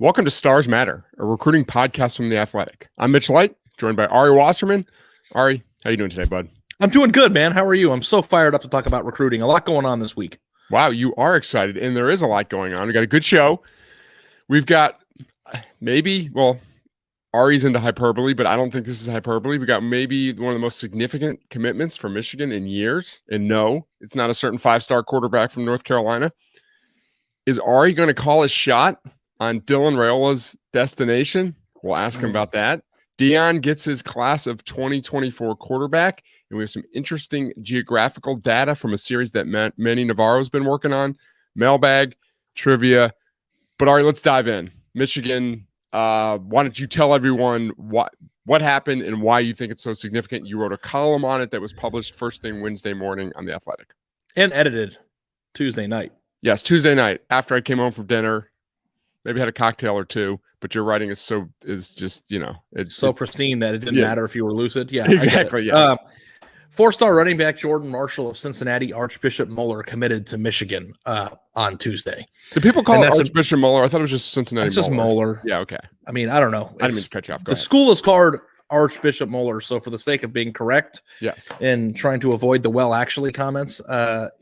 Welcome to Stars Matter, a recruiting podcast from The Athletic. I'm Mitch Light, joined by Ari Wasserman. Ari, how you doing today, bud? I'm doing good, man. How are you? I'm so fired up to talk about recruiting. A lot going on this week. Wow, you are excited, and there is a lot going on. We got a good show. We've got Ari's into hyperbole, but I don't think this is hyperbole. We got maybe one of the most significant commitments for Michigan in years. And no, it's not a certain five-star quarterback from North Carolina. Is Ari going to call his shot on Dylan Raiola's destination? We'll ask him about that. Dion gets his class of 2024 quarterback, and we have some interesting geographical data from a series that Manny Navarro's been working on. Mailbag, trivia. But Ari, let's dive in. Michigan, why don't you tell everyone what happened and why you think it's so significant? You wrote a column on it that was published first thing Wednesday morning on The Athletic. And edited Tuesday night. Yes, Tuesday night after I came home from dinner. Maybe had a cocktail or two, but your writing is just, it's so pristine that it didn't matter if you were lucid. Yeah, exactly. Yes. 4-star running back Jordan Marshall of Cincinnati, Archbishop Moeller committed to Michigan on Tuesday. Do people call it Archbishop Moeller? I thought it was just Cincinnati. It's just Moeller. Yeah, okay. I mean, I don't know. I didn't mean to cut you off. The school is called Archbishop Moeller, so for the sake of being correct, yes, and trying to avoid the well actually comments,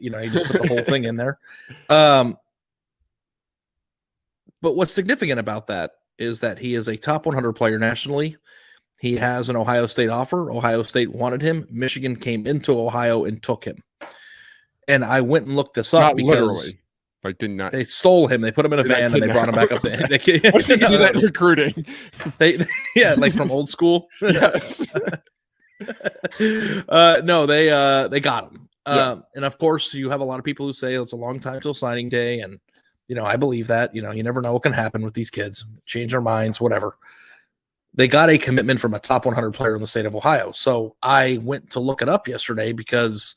you just put the whole thing in there. But what's significant about that is that he is a top 100 player nationally. He has an Ohio State offer. Ohio State wanted him. Michigan came into Ohio and took him. And I went and looked this up not because literally, but did not. They stole him. They put him in a van and they brought him back up there. What if you do that in recruiting? Like from old school. Yes. No, they got him. Yeah. And of course, you have a lot of people who say it's a long time till signing day, and I believe that. You never know what can happen with these kids. Change their minds, whatever. They got a commitment from a top 100 player in the state of Ohio. So I went to look it up yesterday because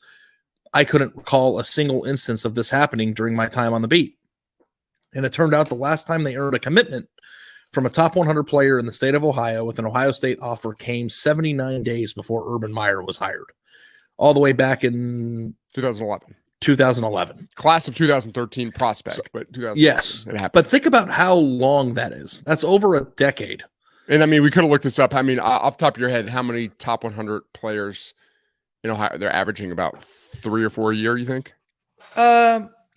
I couldn't recall a single instance of this happening during my time on the beat. And it turned out the last time they earned a commitment from a top 100 player in the state of Ohio with an Ohio State offer came 79 days before Urban Meyer was hired, all the way back in 2011. Class of 2013 prospect, but 2011. Yes, it happened. But think about how long that is. That's over a decade. And I mean, we could have looked this up. I mean, off the top of your head, how many top 100 players in Ohio? They're averaging about 3 or 4 a year, you think?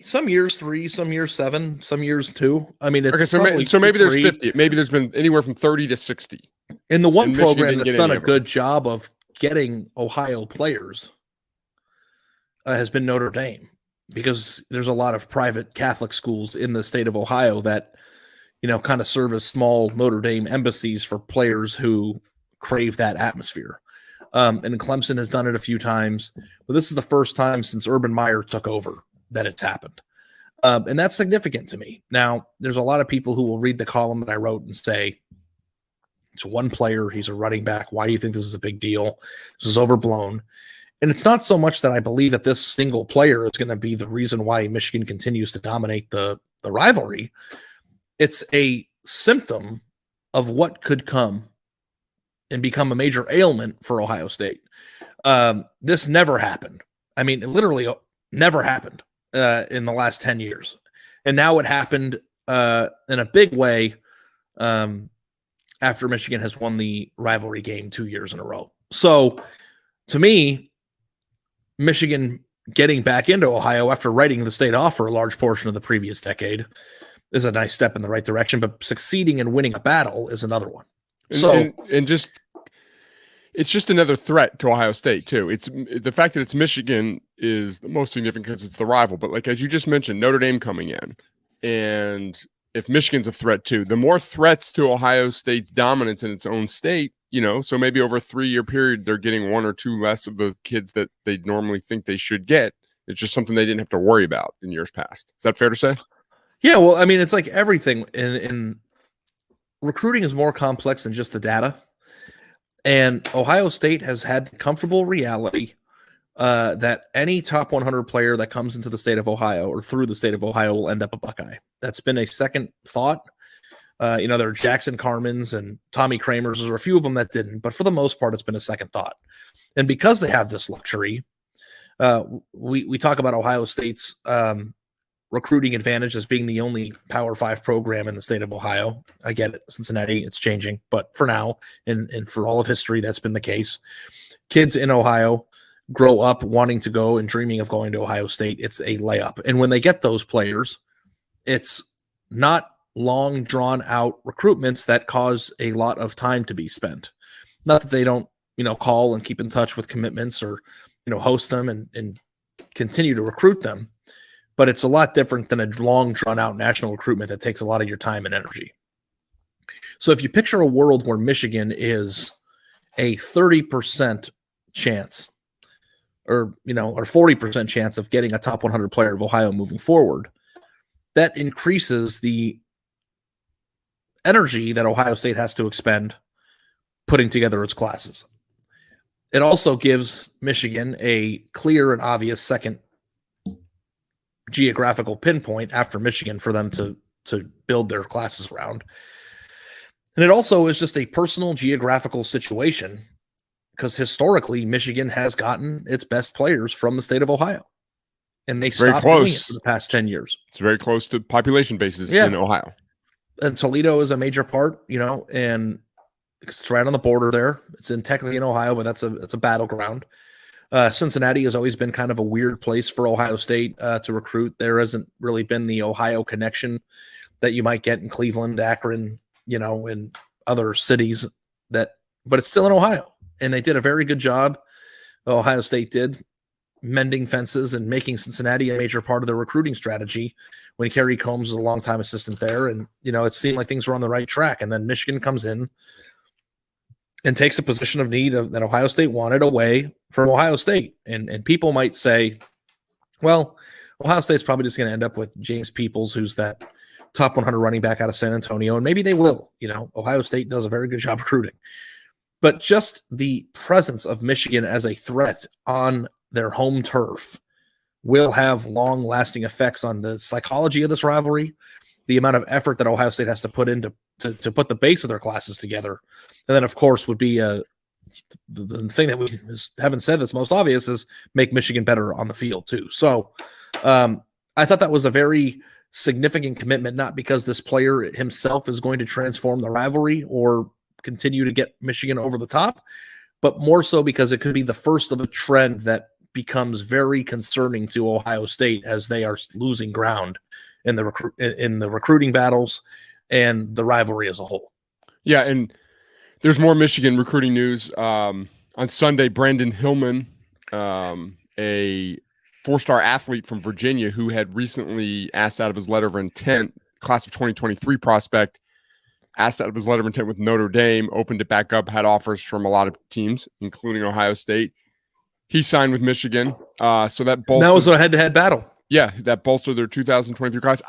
Some years 3, some years 7, some years 2. I mean, it's okay. So maybe there's 50. Maybe there's been anywhere from 30 to 60. And the one program that's done a good job of getting Ohio players has been Notre Dame, because there's a lot of private Catholic schools in the state of Ohio that, kind of serve as small Notre Dame embassies for players who crave that atmosphere. And Clemson has done it a few times, but this is the first time since Urban Meyer took over that it's happened. And that's significant to me. Now, there's a lot of people who will read the column that I wrote and say, it's one player, he's a running back. Why do you think this is a big deal? This is overblown. And it's not so much that I believe that this single player is going to be the reason why Michigan continues to dominate the rivalry. It's a symptom of what could come and become a major ailment for Ohio State. This never happened. I mean, it literally never happened in the last 10 years. And now it happened in a big way after Michigan has won the rivalry game 2 years in a row. So to me, Michigan getting back into Ohio after writing the state off for a large portion of the previous decade is a nice step in the right direction, but succeeding and winning a battle is another one. It's just another threat to Ohio State too. It's the fact that it's Michigan is the most significant because it's the rival. But like, as you just mentioned, Notre Dame coming in, and if Michigan's a threat too, the more threats to Ohio State's dominance in its own state, so maybe over a 3-year period, they're getting 1 or 2 less of the kids that they normally think they should get. It's just something they didn't have to worry about in years past. Is that fair to say? Yeah, well, I mean, it's like everything in recruiting is more complex than just the data. And Ohio State has had the comfortable reality that any top 100 player that comes into the state of Ohio or through the state of Ohio will end up a Buckeye. That's been a second thought. There are Jackson Carmens and Tommy Kramers. There are a few of them that didn't, but for the most part, it's been a second thought. And because they have this luxury, we talk about Ohio State's recruiting advantage as being the only Power 5 program in the state of Ohio. I get it. Cincinnati, it's changing. But for now, and for all of history, that's been the case. Kids in Ohio grow up wanting to go and dreaming of going to Ohio State. It's a layup. And when they get those players, it's not long, drawn-out recruitments that cause a lot of time to be spent. Not that they don't, call and keep in touch with commitments or, host them and continue to recruit them. But it's a lot different than a long, drawn-out national recruitment that takes a lot of your time and energy. So if you picture a world where Michigan is a 30% chance or 40% chance of getting a top 100 player of Ohio moving forward, that increases the energy that Ohio State has to expend putting together its classes. It also gives Michigan a clear and obvious second geographical pinpoint after Michigan for them to build their classes around. And it also is just a personal geographical situation because historically Michigan has gotten its best players from the state of Ohio. And they stopped doing it for the past 10 years. It's very close to population bases in Ohio. And Toledo is a major part, and it's right on the border there. It's technically in Ohio, but it's a battleground. Cincinnati has always been kind of a weird place for Ohio State to recruit. There hasn't really been the Ohio connection that you might get in Cleveland, Akron, in other cities but it's still in Ohio. And they did a very good job. Ohio State did mending fences and making Cincinnati a major part of their recruiting strategy when Kerry Combs was a longtime assistant there. And, it seemed like things were on the right track. And then Michigan comes in and takes a position of need that Ohio State wanted away from Ohio State. And people might say, well, Ohio State's probably just going to end up with James Peoples, who's that top 100 running back out of San Antonio. And maybe they will. Ohio State does a very good job recruiting. But just the presence of Michigan as a threat on their home turf will have long-lasting effects on the psychology of this rivalry, the amount of effort that Ohio State has to put into to put the base of their classes together. And then, of course, would be the thing that we haven't said that's most obvious is make Michigan better on the field, too. So I thought that was a very significant commitment, not because this player himself is going to transform the rivalry or continue to get Michigan over the top, but more so because it could be the first of a trend that becomes very concerning to Ohio State as they are losing ground in the recruiting battles and the rivalry as a whole. Yeah, and there's more Michigan recruiting news. On Sunday, Brandon Hillman, a four-star athlete from Virginia who had recently asked out of his letter of intent, class of 2023 prospect, asked out of his letter of intent with Notre Dame, opened it back up, had offers from a lot of teams, including Ohio State. He signed with Michigan. So that was a head-to-head battle. Yeah, that bolstered their 2023 class.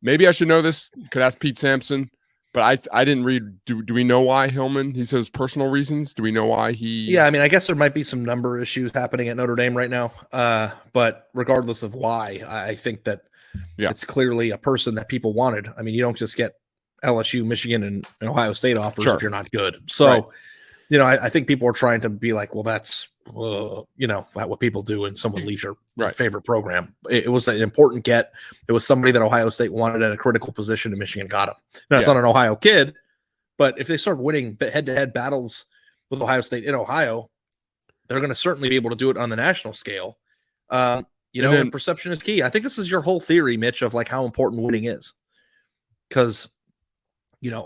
Maybe I should know this. Could ask Pete Sampson, but I didn't read. Do we know why Hillman? He says personal reasons. Do we know why he? Yeah, I mean, I guess there might be some number issues happening at Notre Dame right now. But regardless of why, I think that it's clearly a person that people wanted. I mean, you don't just get LSU, Michigan, and Ohio State offers if you're not good. So, I think people are trying to be like, well, that's what people do when someone leaves your favorite program. It was an important get. It was somebody that Ohio State wanted at a critical position, and Michigan got him. Now, it's not an Ohio kid, but if they start winning head-to-head battles with Ohio State in Ohio, they're going to certainly be able to do it on the national scale. And perception is key. I think this is your whole theory, Mitch, of like how important winning is. Because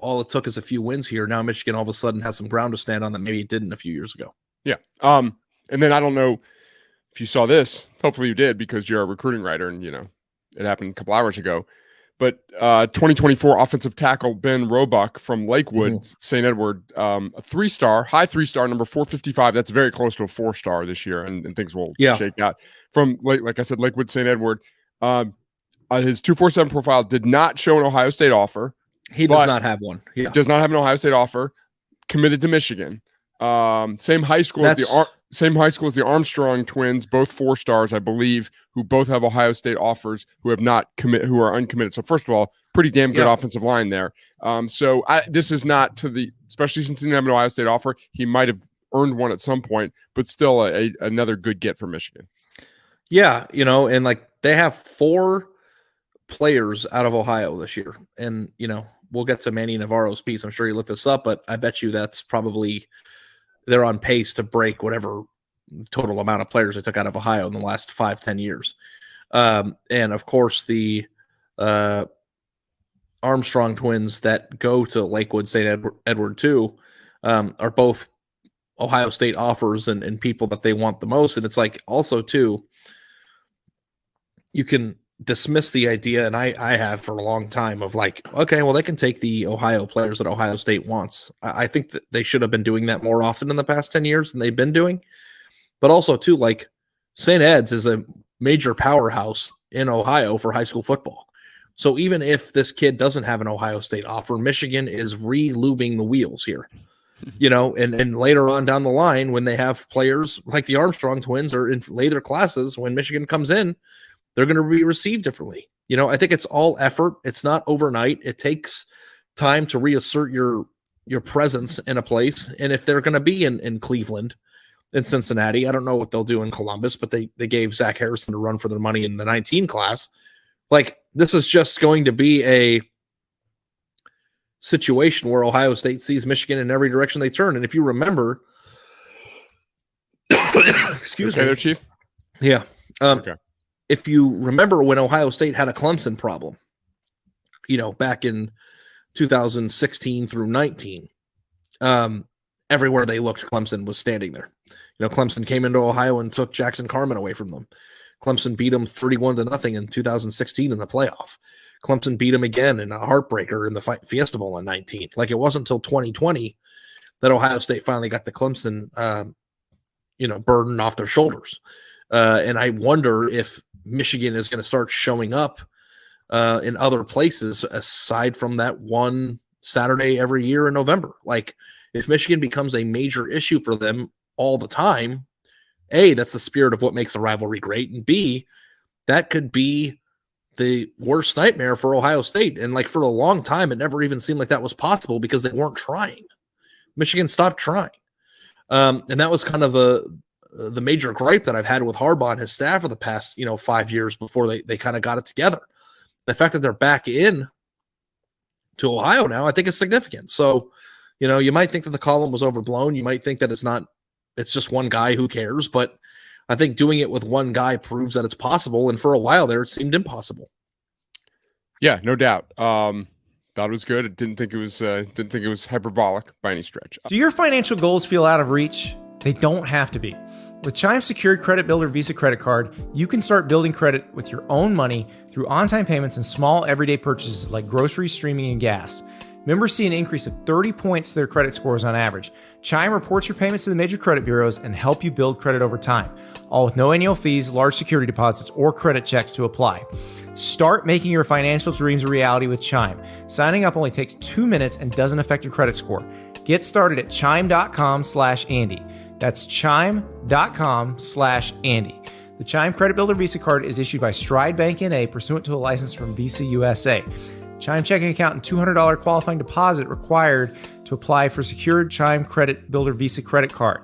all it took is a few wins here. Now Michigan all of a sudden has some ground to stand on that maybe it didn't a few years ago. Yeah. And then I don't know if you saw this. Hopefully you did because you're a recruiting writer and, it happened a couple hours ago. But 2024 offensive tackle Ben Roebuck from Lakewood, St. Edward, a high three-star, number 455. That's very close to a 4-star this year, and things will shake out. From, like I said, Lakewood, St. Edward. His 247 profile did not show an Ohio State offer. He does not have one. He does not have an Ohio State offer. Committed to Michigan. Same high school as the Armstrong twins, both 4-stars, I believe, who both have Ohio State offers, who are uncommitted. So first of all, pretty damn good offensive line there. This is not especially since he didn't have an Ohio State offer, he might have earned one at some point, but still another good get for Michigan. Yeah, and like they have 4 players out of Ohio this year. And, we'll get to Manny Navarro's piece. I'm sure you looked this up, but I bet you that's probably they're on pace to break whatever total amount of players they took out of Ohio in the last 5-10 years. And of course, the Armstrong twins that go to Lakewood St. Edward too are both Ohio State offers and people that they want the most. And it's like also too, you can dismiss the idea, and I have for a long time, of like, okay, well, they can take the Ohio players that Ohio State wants. I think that they should have been doing that more often in the past 10 years than they've been doing. But also too, like, St. Ed's is a major powerhouse in Ohio for high school football. So even if this kid doesn't have an Ohio State offer, Michigan is re-lubing the wheels here. And later on down the line, when they have players like the Armstrong twins or in later classes, when Michigan comes in, they're going to be received differently. I think it's all effort. It's not overnight. It takes time to reassert your presence in a place. And if they're going to be in Cleveland, in Cincinnati, I don't know what they'll do in Columbus, but they gave Zach Harrison a run for their money in the 19 class. Like, this is just going to be a situation where Ohio State sees Michigan in every direction they turn. And if you remember, excuse me, there, Chief. Yeah. Okay. If you remember when Ohio State had a Clemson problem, back in 2016 through 19, everywhere they looked, Clemson was standing there. Clemson came into Ohio and took Jackson Carman away from them. Clemson beat them 31-0 in 2016 in the playoff. Clemson beat them again in a heartbreaker in the Fiesta Bowl in 19. Like, it wasn't until 2020 that Ohio State finally got the Clemson, burden off their shoulders. And I wonder if Michigan is going to start showing up in other places aside from that one Saturday every year in November. Like, if Michigan becomes a major issue for them all the time, A, that's the spirit of what makes the rivalry great, and B, that could be the worst nightmare for Ohio State. And like, for a long time, it never even seemed like that was possible because they weren't trying. Michigan stopped trying. And that was kind of the major gripe that I've had with Harbaugh and his staff for the past, 5 years before they kind of got it together. The fact that they're back in to Ohio now, I think is significant. So, you might think that the column was overblown. You might think that it's just one guy, who cares? But I think doing it with one guy proves that it's possible. And for a while there, it seemed impossible. Yeah, no doubt. Thought it was good. Didn't think it was hyperbolic by any stretch. Do your financial goals feel out of reach? They don't have to be. With Chime's secured credit builder Visa credit card, you can start building credit with your own money through on-time payments and small everyday purchases like groceries, streaming, and gas. Members see an increase of 30 points to their credit scores on average. Chime reports your payments to the major credit bureaus and help you build credit over time, all with no annual fees, large security deposits, or credit checks to apply. Start making your financial dreams a reality with Chime. Signing up only takes 2 minutes and doesn't affect your credit score. Get started at chime.com/Andy. That's chime.com/Andy. The Chime Credit Builder Visa Card is issued by Stride Bank N.A. pursuant to a license from Visa USA. Chime checking account and $200 qualifying deposit required to apply for secured Chime Credit Builder Visa credit card.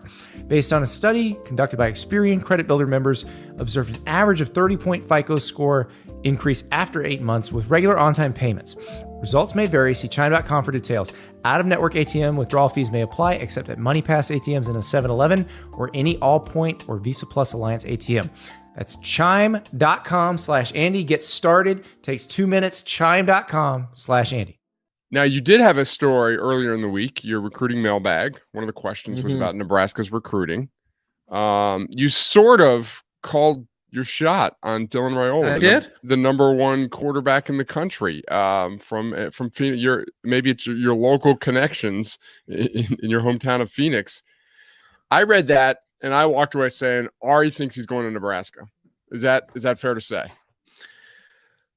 Based on a study conducted by Experian Credit Builder members, observed an average of 30-point FICO score increase after 8 months with regular on-time payments. Results may vary. See chime.com for details. Out-of-network ATM withdrawal fees may apply except at MoneyPass ATMs in a 7-Eleven or any Allpoint or Visa Plus Alliance ATM. That's chime.com/Andy. Get started. Takes 2 minutes. Chime.com/Andy. Now, you did have a story earlier in the week, your recruiting mailbag. One of the questions was about Nebraska's recruiting. You sort of called your shot on Dylan Raiola. I did. The number one quarterback in the country from Phoenix. Maybe it's your local connections in your hometown of Phoenix. I read that and I walked away saying Ari thinks he's going to Nebraska. Is that fair to say?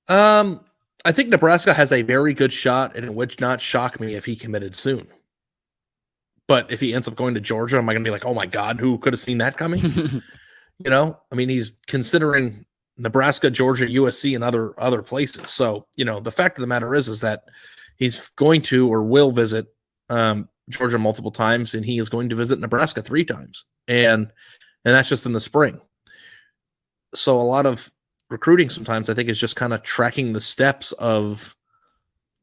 I think Nebraska has a very good shot, and it would not shock me if he committed soon. But if he ends up going to Georgia, am I going to be like, oh my God, who could have seen that coming? I mean, he's considering Nebraska, Georgia, USC, and other places. So, the fact of the matter is that he's going to or will visit Georgia multiple times, and he is going to visit Nebraska 3 times. And that's just in the spring. So a lot of recruiting sometimes, I think, is just kind of tracking the steps of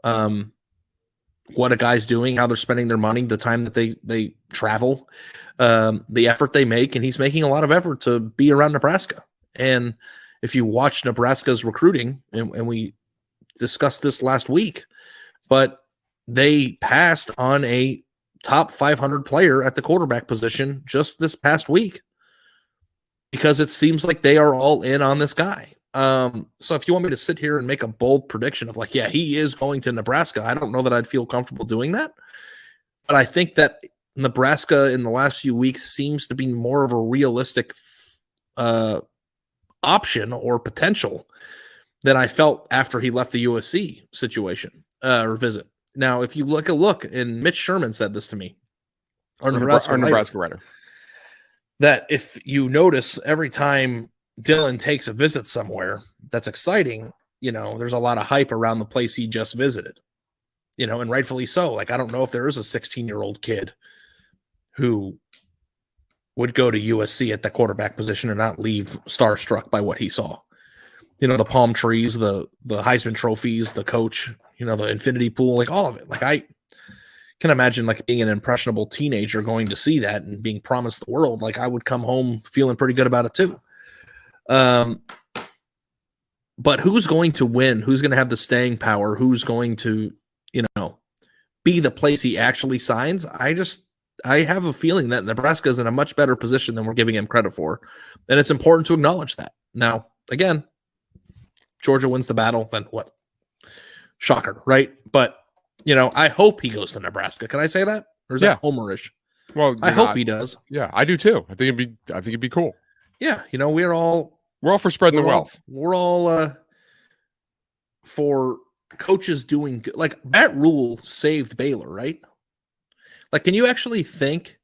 what a guy's doing, how they're spending their money, the time that they travel, the effort they make. And he's making a lot of effort to be around Nebraska. And if you watch Nebraska's recruiting, and we discussed this last week, but they passed on a top 500 player at the quarterback position just this past week because it seems like they are all in on this guy. So if you want me to sit here and make a bold prediction of like, yeah, he is going to Nebraska, I don't know that I'd feel comfortable doing that. But I think that Nebraska in the last few weeks seems to be more of a realistic option or potential than I felt after he left the USC situation or visit. Now, if you look, and Mitch Sherman said this to me, our Nebraska writer, that if you notice every time Dylan takes a visit somewhere that's exciting, there's a lot of hype around the place he just visited, and rightfully so. Like, I don't know if there is a 16-year-old kid who would go to USC at the quarterback position and not leave starstruck by what he saw. The palm trees, the Heisman trophies, the coach, the infinity pool, like all of it. Like, I can imagine like being an impressionable teenager going to see that and being promised the world. Like, I would come home feeling pretty good about it too. But who's going to win? Who's going to have the staying power? Who's going to, be the place he actually signs? I have a feeling that Nebraska is in a much better position than we're giving him credit for. And it's important to acknowledge that. Now, again, Georgia wins the battle, then what? Shocker, right? But, I hope he goes to Nebraska. Can I say that? Or is that homerish? Well, I hope he does. Yeah, I do too. I think it'd be cool. Yeah, we're all for spreading the wealth. We're all for coaches doing good. Like, Matt Rule saved Baylor, right? Like, can you actually think,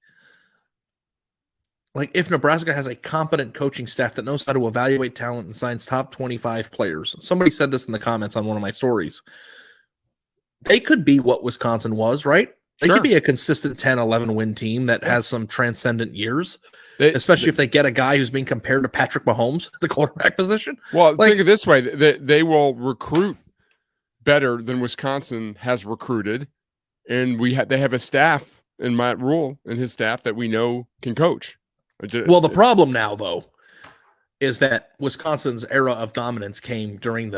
like, if Nebraska has a competent coaching staff that knows how to evaluate talent and signs top 25 players? Somebody said this in the comments on one of my stories. They could be what Wisconsin was, right? They could be a consistent 10, 11 win team that has some transcendent years, especially if they get a guy who's being compared to Patrick Mahomes at the quarterback position. Well, think of it this way. They will recruit better than Wisconsin has recruited. And they have a staff in Matt Rule and his staff that we know can coach. Well, the problem now, though, is that Wisconsin's era of dominance came during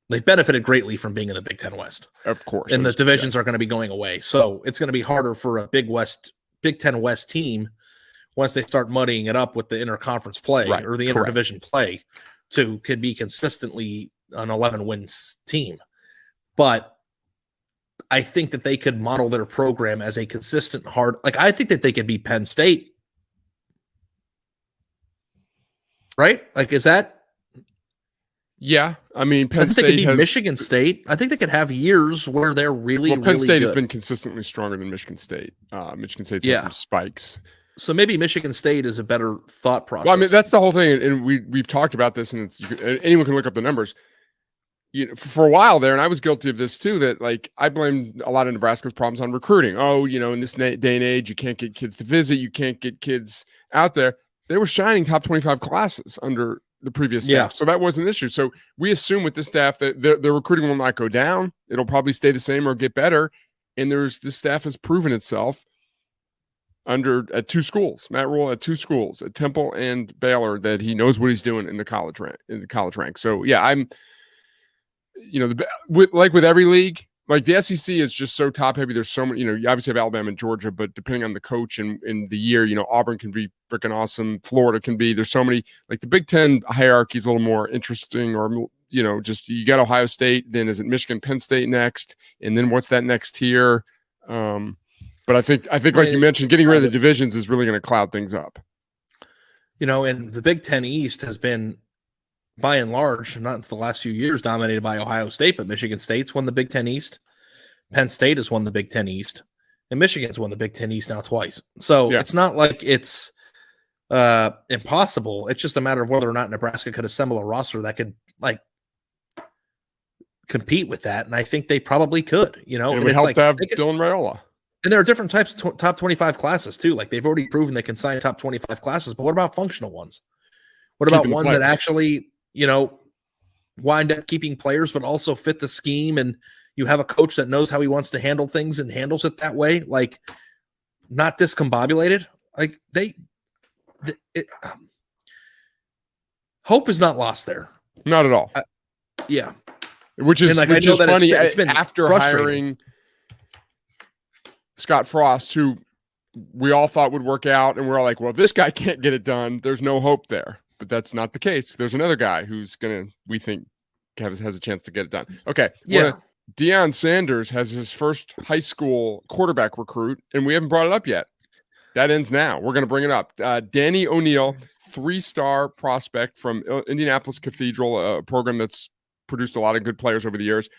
they benefited greatly from being in the Big Ten West. Of course. And the divisions are going to be going away. So it's going to be harder for a Big Ten West team once they start muddying it up with the interconference play or the interdivision play could be consistently an 11-win team. But I think that they could model their program as a consistent I think that they could be Penn State. Right? Like, is that? Yeah. I mean, Penn State they could be Michigan State. I think they could have years where they're really, Penn really State good. has been consistently stronger than Michigan State. Michigan State's had some spikes. So maybe Michigan State is a better thought process. Well, I mean, that's the whole thing. And we've talked about this, and anyone can look up the numbers. For a while there, and I was guilty of this too, that like I blamed a lot of Nebraska's problems on recruiting. Oh, in this day and age, you can't get kids to visit, you can't get kids out there. They were shining top 25 classes under the previous staff, so that was an issue. So we assume with this staff that their recruiting will not go down; it'll probably stay the same or get better. And this staff has proven itself at two schools, Matt Rule at two schools, at Temple and Baylor, that he knows what he's doing in the college rank. So yeah, I'm. With every league, like the SEC is just so top heavy. There's so many, you obviously have Alabama and Georgia, but depending on the coach and in the year, Auburn can be freaking awesome. Florida can be, there's so many, like the Big Ten hierarchy is a little more interesting, or, just you got Ohio State, then is it Michigan, Penn State next? And then what's that next tier? But I think like you mentioned, getting rid of the divisions is really going to cloud things up. And the Big Ten East has been, by and large, not the last few years, dominated by Ohio State, but Michigan State's won the Big Ten East. Penn State has won the Big Ten East. And Michigan's won the Big Ten East now twice. So it's not like it's impossible. It's just a matter of whether or not Nebraska could assemble a roster that could, compete with that. And I think they probably could, And we helped have Dylan Raiola. And there are different types of top 25 classes, too. Like, they've already proven they can sign top 25 classes, but what about functional ones? What about ones that actually wind up keeping players, but also fit the scheme. And you have a coach that knows how he wants to handle things and handles it that way. Like, not discombobulated. Like hope is not lost there. Not at all. Yeah. Which is funny. It's been after hiring Scott Frost, who we all thought would work out, and we're all like, well, if this guy can't get it done, there's no hope there. But that's not the case. There's another guy who's we think has a chance to get it done. Okay. Yeah. Deion Sanders has his first high school quarterback recruit, and we haven't brought it up yet. That ends now. We're going to bring it up. Danny ONeill, 3-star prospect from Indianapolis Cathedral, a program that's produced a lot of good players over the years.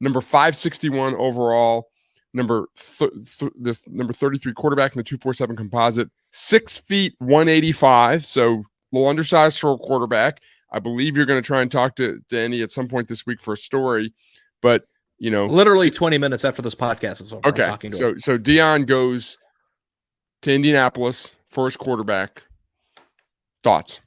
Number 561 overall, number 33 quarterback in the 247 composite, 6 feet 185. So a little undersized for a quarterback. I believe you're going to try and talk to Danny at some point this week for a story, but literally 20 minutes after this podcast is over. Okay. So Deion goes to Indianapolis, first quarterback. Thoughts?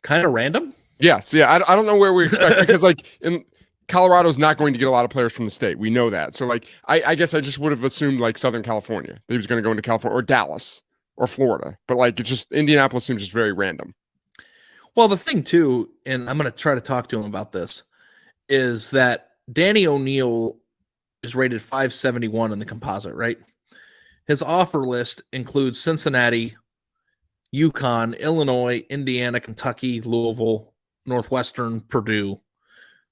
Kind of random. Yes. Yeah. I don't know where we expect because in Colorado's not going to get a lot of players from the state. We know that. So I guess I just would have assumed Southern California. That he was going to go into California or Dallas or Florida. But it's just Indianapolis seems just very random. Well, the thing too, and I'm going to try to talk to him about this, is that Danny ONeill is rated 571 in the composite, right? His offer list includes Cincinnati, UConn, Illinois, Indiana, Kentucky, Louisville, Northwestern, Purdue,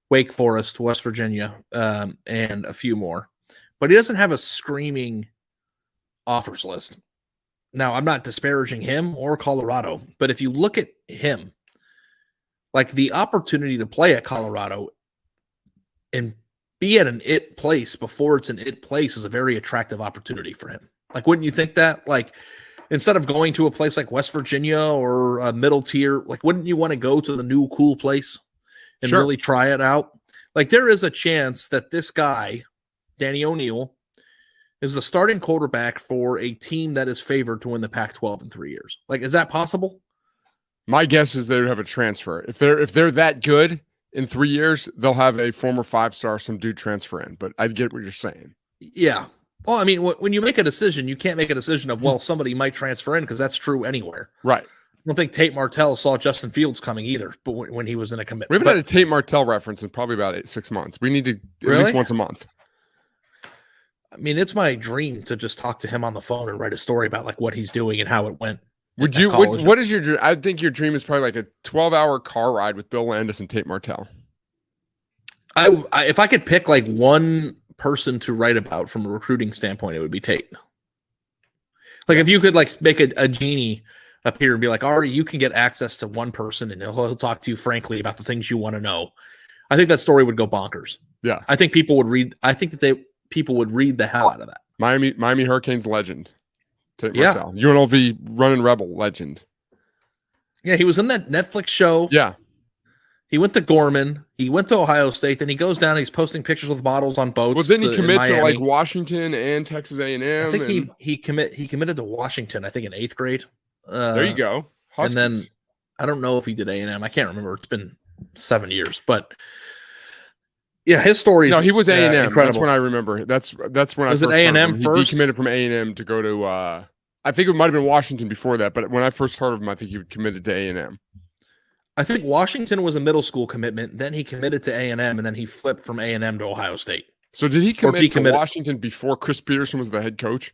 Wake Forest, West Virginia, and a few more. But he doesn't have a screaming offers list. Now, I'm not disparaging him or Colorado, but if you look at him, the opportunity to play at Colorado and be at an it place before it's an it place is a very attractive opportunity for him. Wouldn't you think that? Instead of going to a place like West Virginia or a middle tier, wouldn't you want to go to the new cool place and really try it out? There is a chance that this guy, Danny ONeill, is the starting quarterback for a team that is favored to win the Pac-12 in 3 years. Is that possible? My guess is they would have a transfer. If they're that good in 3 years, they'll have a former 5-star, some dude transfer in. But I get what you're saying. Yeah. Well, I mean, when you make a decision, you can't make a decision of, somebody might transfer in because that's true anywhere. Right. I don't think Tate Martell saw Justin Fields coming either, but when he was in a commitment. We haven't had a Tate Martell reference in probably about 6 months. We need to at least once a month. I mean, it's my dream to just talk to him on the phone and write a story about what he's doing and how it went. Would you? What is your dream? I think your dream is probably a 12-hour car ride with Bill Landis and Tate Martell. If I could pick one person to write about from a recruiting standpoint, it would be Tate. If you could make a genie appear and be Ari, you can get access to one person and he'll talk to you frankly about the things you want to know. I think that story would go bonkers. Yeah. I think people would read. I think that people would read the hell out of that. Miami Hurricanes legend. Tate Martell. UNLV running rebel legend. Yeah, he was in that Netflix show. Yeah. He went to Gorman. He went to Ohio State. Then he goes down and he's posting pictures with models on boats. Well, didn't he commit to Washington and Texas A&M? I think he committed to Washington, I think in 8th grade. There you go. Huskies. And then I don't know if he did A&M. I can't remember. It's been 7 years. But yeah, his story is he was A&M. Incredible. That's when I remember. That's when was I first it A&M first? He decommitted from A&M to go to I think it might have been Washington before that, but when I first heard of him, I think he committed to A&M. I think Washington was a middle school commitment. Then he committed to A&M, and then he flipped from A&M to Ohio State. So did he commit to Washington before Chris Peterson was the head coach?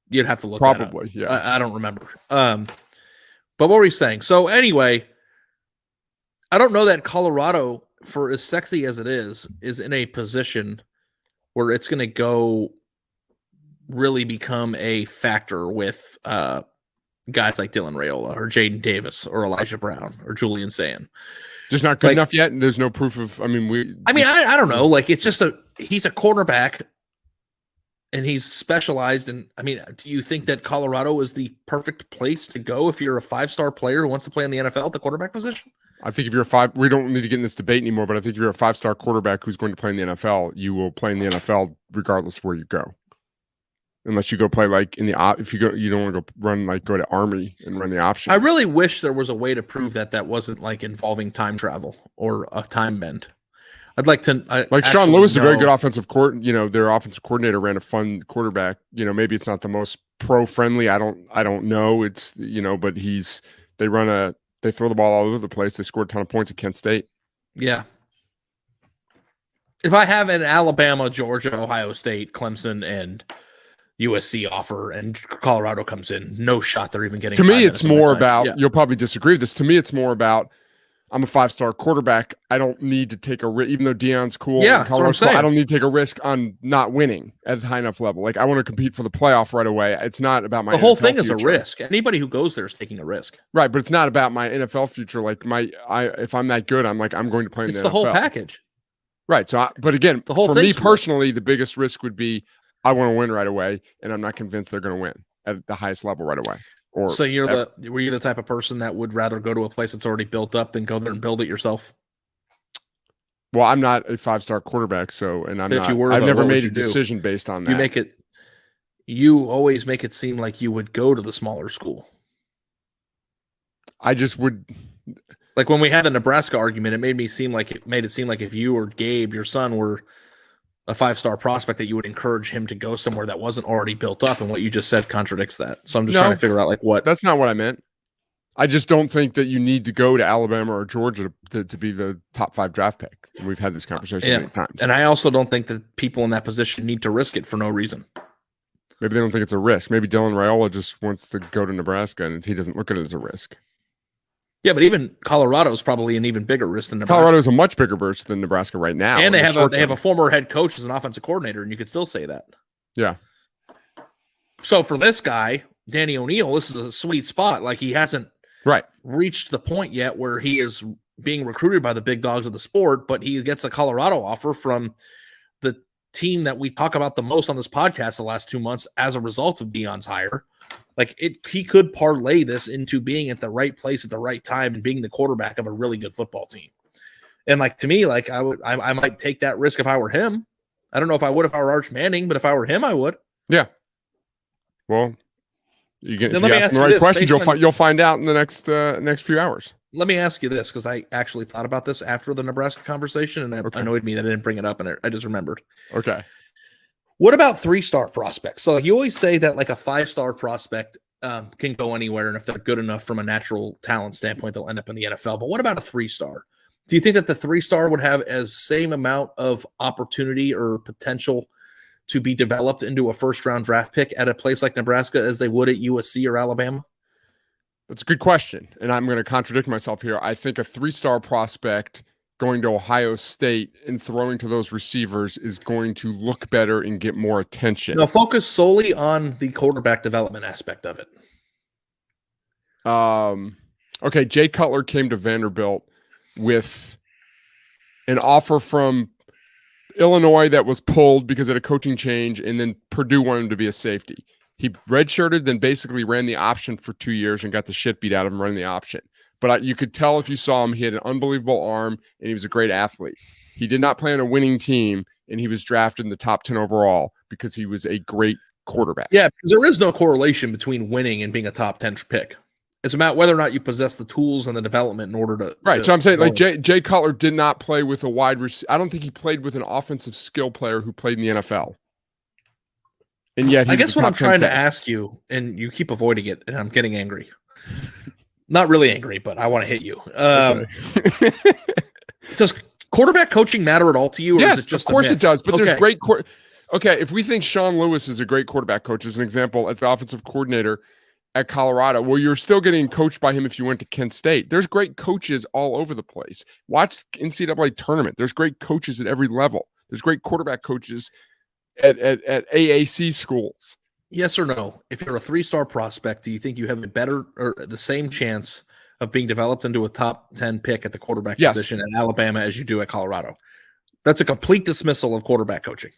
You'd have to look probably. That up. Yeah, I don't remember. But what were you saying? So anyway, I don't know that Colorado, for as sexy as it is in a position where it's going to go really become a factor with guys like Dylan Raiola or Jaden Davis or Elijah Brown or Julian Sand. Just not good enough yet, and there's no proof of. I don't know. It's just he's a cornerback, and he's specialized in. Do you think that Colorado is the perfect place to go if you're a 5-star player who wants to play in the NFL at the quarterback position? I think if you're we don't need to get in this debate anymore, but I think if you're a 5-star quarterback who's going to play in the NFL, you will play in the NFL regardless of where you go. unless you go play like in the if you don't want to go to Army and run the option. I really wish there was a way to prove that wasn't like involving time travel or a time bend. I'd like to Sean Lewis is a very good offensive their offensive coordinator ran a fun quarterback. Maybe it's not the most pro friendly. I don't know. It's but they throw the ball all over the place. They scored a ton of points at Kent State. Yeah. If I have an Alabama, Georgia, Ohio State, Clemson, and USC offer, and Colorado comes in, no shot they're even getting. To me, it's more about. You'll probably disagree with this. To me, it's more about. I'm a 5-star quarterback. I don't need to take a risk, even though Deion's cool. Yeah, that's what I'm saying. I don't need to take a risk on not winning at a high enough level. Like I want to compete for the playoff right away. It's not about my. The whole thing future. Is a risk. Anybody who goes there is taking a risk. Right, but it's not about my NFL future. Like if I'm that good, I'm going to play in the NFL. It's the whole package. Right. So, but again, the whole for me personally, the biggest risk would be I want to win right away, and I'm not convinced they're going to win at the highest level right away. So were you the type of person that would rather go to a place that's already built up than go there and build it yourself? Well, I'm not a 5-star quarterback, I've never made a decision based on that. You always make it seem like you would go to the smaller school. I just would. Like when we had the Nebraska argument, it made it seem like if you or Gabe, your son, were a 5-star prospect, that you would encourage him to go somewhere that wasn't already built up, and what you just said contradicts that. So I'm just trying to figure out what. That's not what I meant. I just don't think that you need to go to Alabama or Georgia to be the top 5 draft pick. We've had this conversation many times. And I also don't think that people in that position need to risk it for no reason. Maybe they don't think it's a risk. Maybe Dylan Raiola just wants to go to Nebraska and he doesn't look at it as a risk. Yeah, but even Colorado is probably an even bigger risk than Nebraska. Colorado is a much bigger risk than Nebraska right now. And they have a former head coach as an offensive coordinator, and you could still say that. Yeah. So for this guy, Danny ONeill, this is a sweet spot. Like he hasn't reached the point yet where he is being recruited by the big dogs of the sport, but he gets a Colorado offer from the team that we talk about the most on this podcast the last 2 months as a result of Deion's hire. Like he could parlay this into being at the right place at the right time and being the quarterback of a really good football team. And like, to me, like I might take that risk if I were him. I don't know if I would if I were Arch Manning, but if I were him, I would. Yeah. Well, if you ask the right questions, you'll find out in the next few hours. Let me ask you this, because I actually thought about this after the Nebraska conversation, and it annoyed me that I didn't bring it up, and I just remembered. Okay. What about 3-star prospects? So you always say that like a 5-star prospect can go anywhere, and if they're good enough from a natural talent standpoint, they'll end up in the NFL. But what about a 3-star? Do you think that the 3-star would have as same amount of opportunity or potential to be developed into a first-round draft pick at a place like Nebraska as they would at USC or Alabama? That's a good question, and I'm going to contradict myself here. I think a 3-star prospect going to Ohio State and throwing to those receivers is going to look better and get more attention. Now, focus solely on the quarterback development aspect of it. Okay, Jay Cutler came to Vanderbilt with an offer from Illinois that was pulled because of a coaching change, and then Purdue wanted him to be a safety. He redshirted, then basically ran the option for 2 years and got the shit beat out of him running the option. But you could tell if you saw him, he had an unbelievable arm, and he was a great athlete. He did not play on a winning team, and he was drafted in the top 10 overall because he was a great quarterback. Yeah, because there is no correlation between winning and being a top 10 pick. It's about whether or not you possess the tools and the development in order to... Right, so I'm saying like Jay Cutler did not play with a wide receiver. I don't think he played with an offensive skill player who played in the NFL. And yet, I guess what I'm trying to ask you, and you keep avoiding it, and I'm getting angry. Not really angry, but I want to hit you. Does quarterback coaching matter at all to you? Or Yes, is it just of course it does. But there's great okay, if we think Sean Lewis is a great quarterback coach, as an example, as the offensive coordinator at Colorado, well, you're still getting coached by him if you went to Kent State. There's great coaches all over the place. Watch NCAA tournament. There's great coaches at every level. There's great quarterback coaches at AAC schools. Yes or no? If you're a 3-star prospect, do you think you have a better or the same chance of being developed into a top 10 pick at the quarterback position at Alabama as you do at Colorado? That's a complete dismissal of quarterback coaching.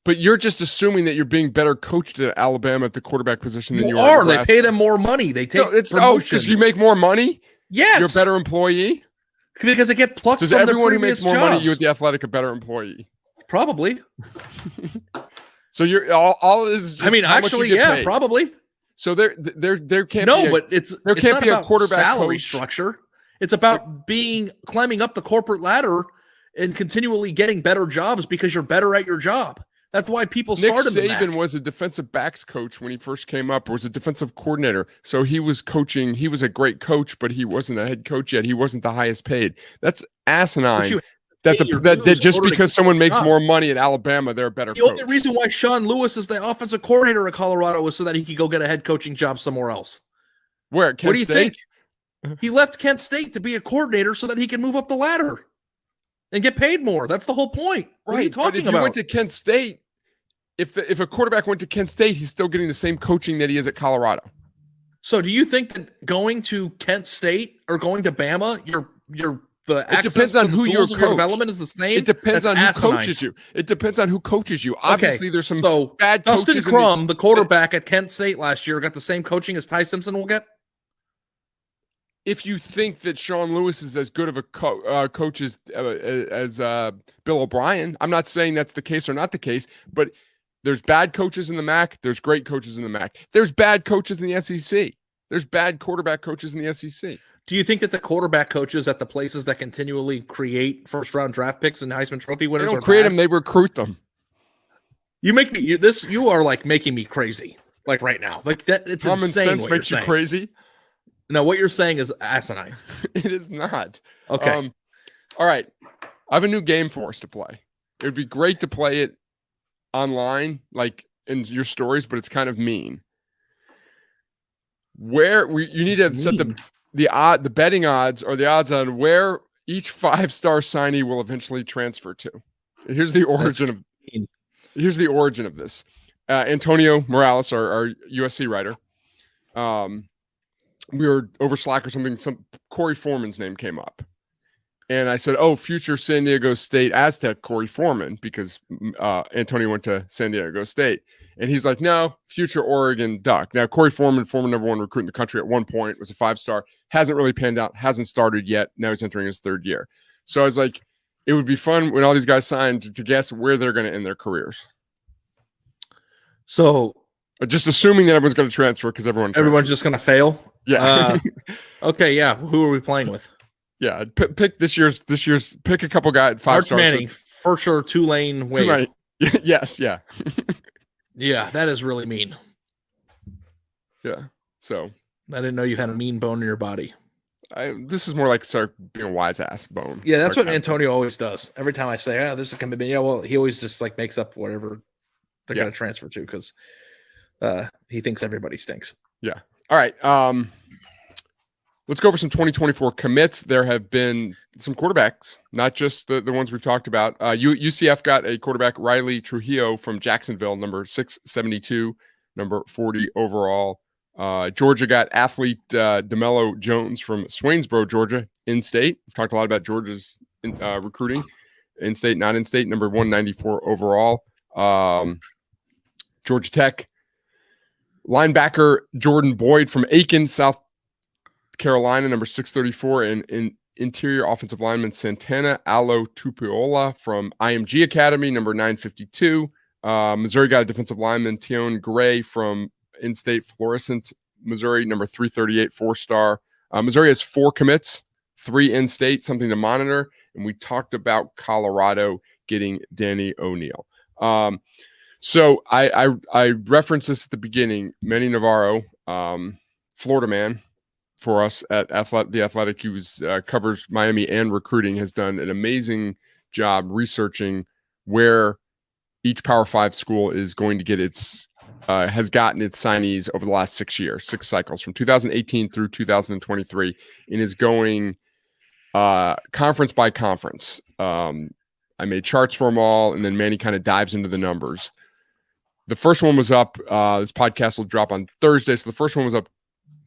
But you're just assuming that you're being better coached at Alabama at the quarterback position than you are. They pay them more money. They take because you make more money? Yes. You're a better employee? Because they get plucked from everyone who makes more jobs. money you at the Athletic a better employee? Probably. So you're all is. Just actually, yeah, probably. So there can't no, be but it's can't not be about a quarterback salary coach. structure. It's about climbing up the corporate ladder and continually getting better jobs because you're better at your job. That's why people started. Nick Saban was a defensive backs coach when he first came up. Was a defensive coordinator, so he was coaching. He was a great coach, but he wasn't a head coach yet. He wasn't the highest paid. That's asinine. That just because someone makes more money at Alabama, they're a better coach. The only reason why Sean Lewis is the offensive coordinator at Colorado was so that he could go get a head coaching job somewhere else. Where? Kent what do you State? think? He left Kent State to be a coordinator so that he can move up the ladder and get paid more. That's the whole point. What are you talking about? If you went to Kent State, if a quarterback went to Kent State, he's still getting the same coaching that he is at Colorado. So do you think that going to Kent State or going to Bama, it depends on who your development is the same? It depends on who coaches you. It depends on who coaches you. Obviously, there's some bad coaches. Dustin Crum, the quarterback at Kent State last year, got the same coaching as Ty Simpson will get? If you think that Sean Lewis is as good of a coach as Bill O'Brien, I'm not saying that's the case or not the case, but there's bad coaches in the MAC. There's great coaches in the MAC. There's bad coaches in the SEC. There's bad quarterback coaches in the SEC. Do you think that the quarterback coaches at the places that continually create first-round draft picks and Heisman Trophy winners don't create them; they recruit them. You are like making me crazy, like right now. Like that, it's common insane. Sense makes you crazy. No, what you're saying is asinine. It is not. Okay. All right. I have a new game for us to play. It would be great to play it online, like in your stories, but it's kind of mean. You need to set the betting odds or the odds on where each 5-star signee will eventually transfer to. Here's the origin of this. Antonio Morales, our USC writer. We were over Slack or something. Some Corey Foreman's name came up, and I said, "Oh, future San Diego State Aztec Corey Foreman," because Antonio went to San Diego State, and he's like, "No, future Oregon Duck." Now, Corey Foreman, former number 1 recruit in the country at one point, was a 5-star. Hasn't really panned out. Hasn't started yet. Now he's entering his 3rd year. So I was like, it would be fun when all these guys sign to guess where they're going to end their careers. So, just assuming that everyone's going to transfer because everyone's just going to fail. Yeah. Okay. Yeah. Who are we playing with? Yeah. Pick this year's. Pick a couple guys. 5 stars. Manning, for sure. Tulane Wave. Yes. Yeah. Yeah. That is really mean. Yeah. So I didn't know you had a mean bone in your body. This is more like start being a wise ass bone. Yeah. That's what Antonio always does. Every time I say, there's a commitment. Yeah. Well, he always just like makes up whatever they're going to transfer to because he thinks everybody stinks. Yeah. All right. Let's go over some 2024 commits. There have been some quarterbacks, not just the ones we've talked about. UCF got a quarterback, Riley Trujillo from Jacksonville, number 672, number 40 overall. Georgia got athlete DeMello Jones from Swainsboro, Georgia, in-state. We've talked a lot about Georgia's recruiting. In-state, not in-state, number 194 overall. Georgia Tech. Linebacker Jordan Boyd from Aiken, South Carolina, number 634, and interior offensive lineman Santana Alo Tupiola from IMG Academy, number 952. Missouri got a defensive lineman, Tion Gray from in-state Florissant, Missouri, number 338, 4-star. Missouri has 4 commits, 3 in-state, something to monitor. And we talked about Colorado getting Danny ONeill. So I referenced this at the beginning. Manny Navarro, Florida man for us at The Athletic, he covers Miami and recruiting, has done an amazing job researching where each Power 5 school is going to get has gotten its signees over the last 6 years, 6 cycles from 2018 through 2023, and is going conference by conference. I made charts for them all, and then Manny kind of dives into the numbers. The first one was up. This podcast will drop on Thursday. So the first one was up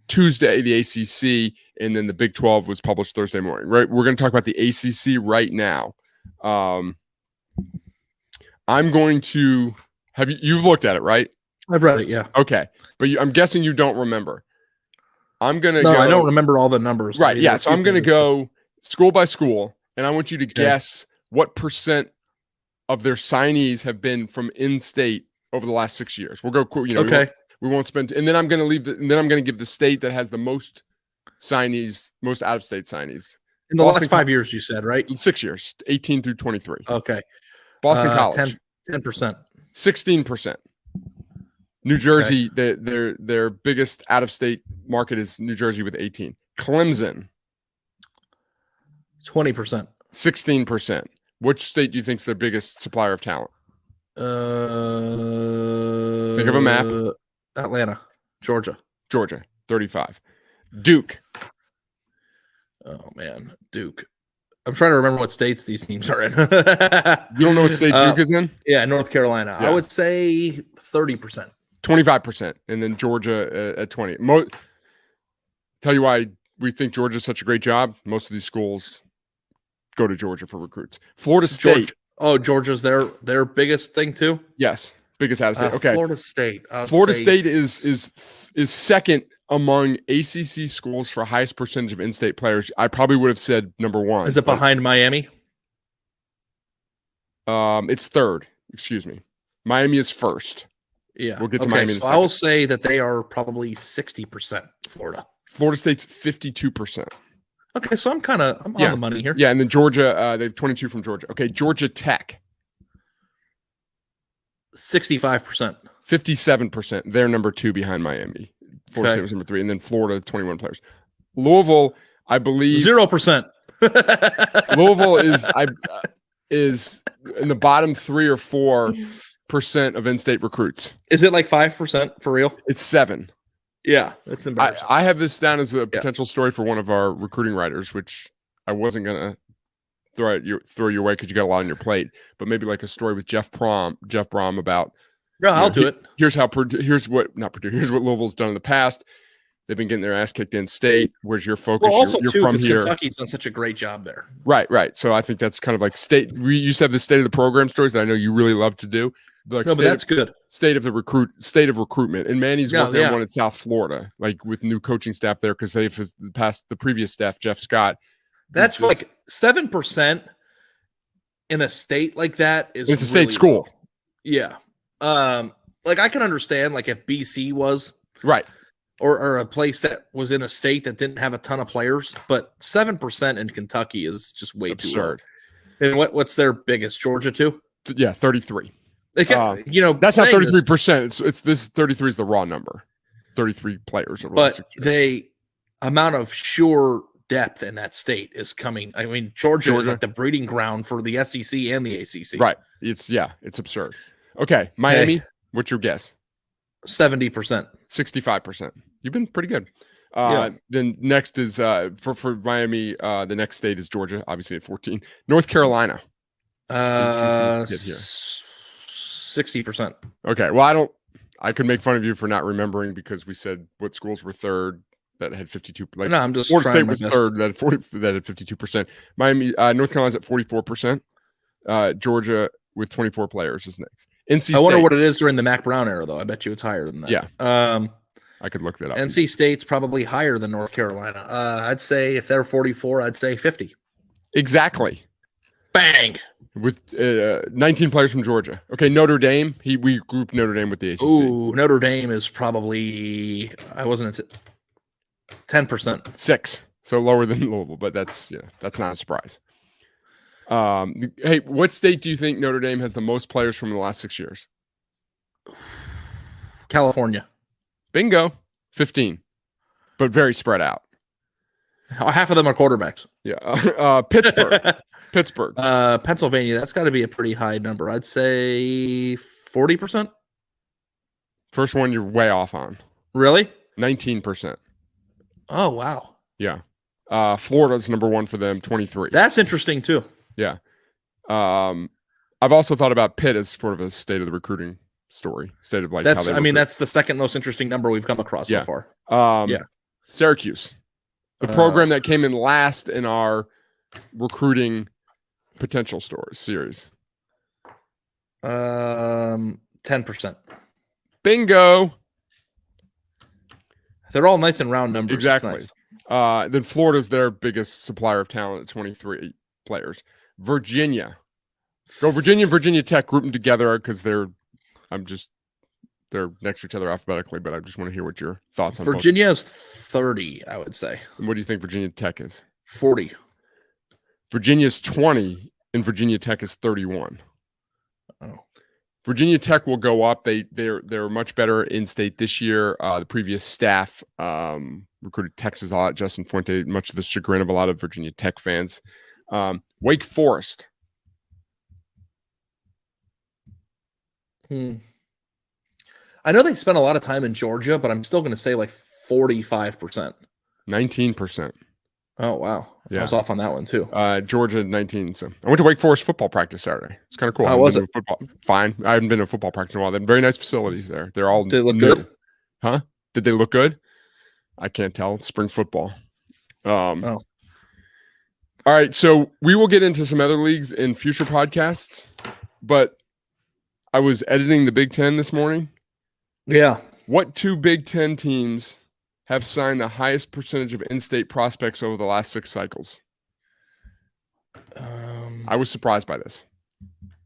Tuesday, the ACC, and then the Big 12 was published Thursday morning. Right? We're going to talk about the ACC right now. I'm going to have you've looked at it, right? I've read it, yeah. Okay, but I'm guessing you don't remember. I'm going to go. I don't remember all the numbers. Right, yeah. So I'm going to go school by school, and I want you to guess what % of their signees have been from in-state over the last 6 years. We'll go, okay. We won't spend, and then I'm going to give the state that has the most signees, most out-of-state signees. In the last 5 years, you said, right? 6 years, 18 through 23. Okay. Boston College. 10%. 16%. New Jersey, their biggest out-of-state market is New Jersey with 18. Clemson. 20%. 16%. Which state do you think is their biggest supplier of talent? Think of a map. Atlanta. Georgia. 35. Duke. Oh, man. Duke. I'm trying to remember what states these teams are in. You don't know what state Duke is in? Yeah, North Carolina. Yeah. I would say 30%. 25%. And then Georgia at 20%. Tell you why we think Georgia's such a great job. Most of these schools go to Georgia for recruits. Florida State. Georgia's their biggest thing too? Yes. Biggest out of state. Okay. Florida State. Florida State is second among ACC schools for highest percentage of in-state players. I probably would have said number one. Is it behind Miami? It's third. Excuse me. Miami is first. Yeah. We'll get to Miami in a second. I will say that they are probably 60% Florida. Florida State's 52%. Okay, so I'm on the money here. Yeah, and then Georgia, they have 22 from Georgia. Okay, Georgia Tech. 65%. 57%. They're number 2 behind Miami. Florida State was number 3, and then Florida, 21 players. Louisville, I believe 0%. Louisville is in the bottom 3 or 4% of in-state recruits. Is it like 5% for real? It's 7. Yeah, that's embarrassing. I have this down as a potential story for one of our recruiting writers, which I wasn't gonna throw your way because you got a lot on your plate, but maybe like a story with Jeff Brom about. No, I'll do it. Here's what Louisville's done in the past. They've been getting their ass kicked in state. Where's your focus? Well, also you're too, from here. Kentucky's done such a great job there. Right. So I think that's kind of like state. We used to have the state of the program stories that I know you really love to do. Like no, but that's good. State of recruitment. And Manny's working on one in South Florida, like with new coaching staff there because they've passed the previous staff, Jeff Scott. That's like 7% in a state like that is. It's a state school. Low. Yeah. Like I can understand like if BC was right. Or a place that was in a state that didn't have a ton of players, but 7% in Kentucky is just way absurd. Too low. And what's their biggest? Georgia too? Yeah, 33. That's not 33%. It's this 33 is the raw number. 33 players. But the amount of sure depth in that state is coming. I mean, Georgia is like the breeding ground for the SEC and the ACC. Right. It's absurd. Okay, Miami. What's your guess? 70%. 65%. You've been pretty good. Then next is for Miami. The next state is Georgia, obviously at 14. North Carolina. 60%. Okay. Well, I could make fun of you for not remembering because we said what schools were third that had 52. Like, no, I'm just Florida State was third that had 52%. Miami, North Carolina's at 44%. Georgia with 24 players is next. NC State. I wonder what it is during the Mac Brown era, though. I bet you it's higher than that. Yeah. I could look that up. NC State's probably higher than North Carolina. I'd say if they're 44, I'd say 50. Exactly. Bang. With 19 players from Georgia. Okay, Notre Dame. We grouped Notre Dame with the ACC. Ooh, Notre Dame is probably 10%. 6. So lower than Louisville, but that's not a surprise. Hey, what state do you think Notre Dame has the most players from in the last 6 years? California. Bingo. 15. But very spread out. Half of them are quarterbacks. Yeah. Pittsburgh. Pennsylvania. That's got to be a pretty high number. I'd say 40%. First one you're way off on. Really? 19%. Oh, wow. Yeah. Florida's number 1 for them, 23. That's interesting too. Yeah. I've also thought about Pitt as sort of a state of the recruiting story. State of like that's the second most interesting number we've come across so far. Syracuse. The program that came in last in our recruiting potential series. 10%. Bingo. They're all nice and round numbers. Exactly. Nice. Then Florida's their biggest supplier of talent at 23 players. Virginia. Go Virginia and Virginia Tech, group them together because they're next to each other alphabetically, but I just want to hear what your thoughts on Virginia is 30, I would say. And what do you think Virginia Tech is? 40. Virginia's 20, and Virginia Tech is 31. Oh. Virginia Tech will go up. They're much better in state this year. The previous staff recruited Texas a lot. Justin Fuente, much to the chagrin of a lot of Virginia Tech fans. Wake Forest. I know they spent a lot of time in Georgia, but I'm still going to say like 45%. 19%. Oh, wow. Yeah. I was off on that one too. Georgia 19. So I went to Wake Forest football practice Saturday. It's kind of cool. How was it? Football. Fine. I haven't been to football practice in a while. They have very nice facilities there. They're all Did they look new. good? Huh? Did they look good? I can't tell. It's spring football. All right. So we will get into some other leagues in future podcasts, but I was editing the Big Ten this morning. Yeah. What 2 Big Ten teams have signed the highest percentage of in-state prospects over the last 6 cycles? I was surprised by this.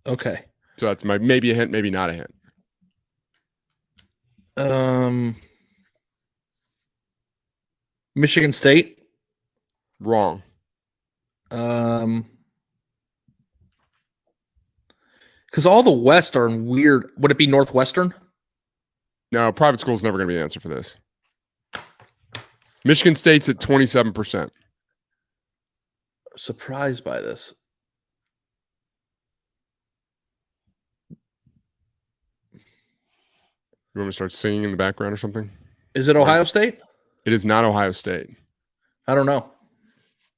Okay. So that's maybe a hint, maybe not a hint. Michigan State? Wrong. Because all the West are weird. Would it be Northwestern? No, private school is never going to be the answer for this. Michigan State's at 27%. Surprised by this. You want me to start singing in the background or something? Is it Ohio State? It is not Ohio State. I don't know.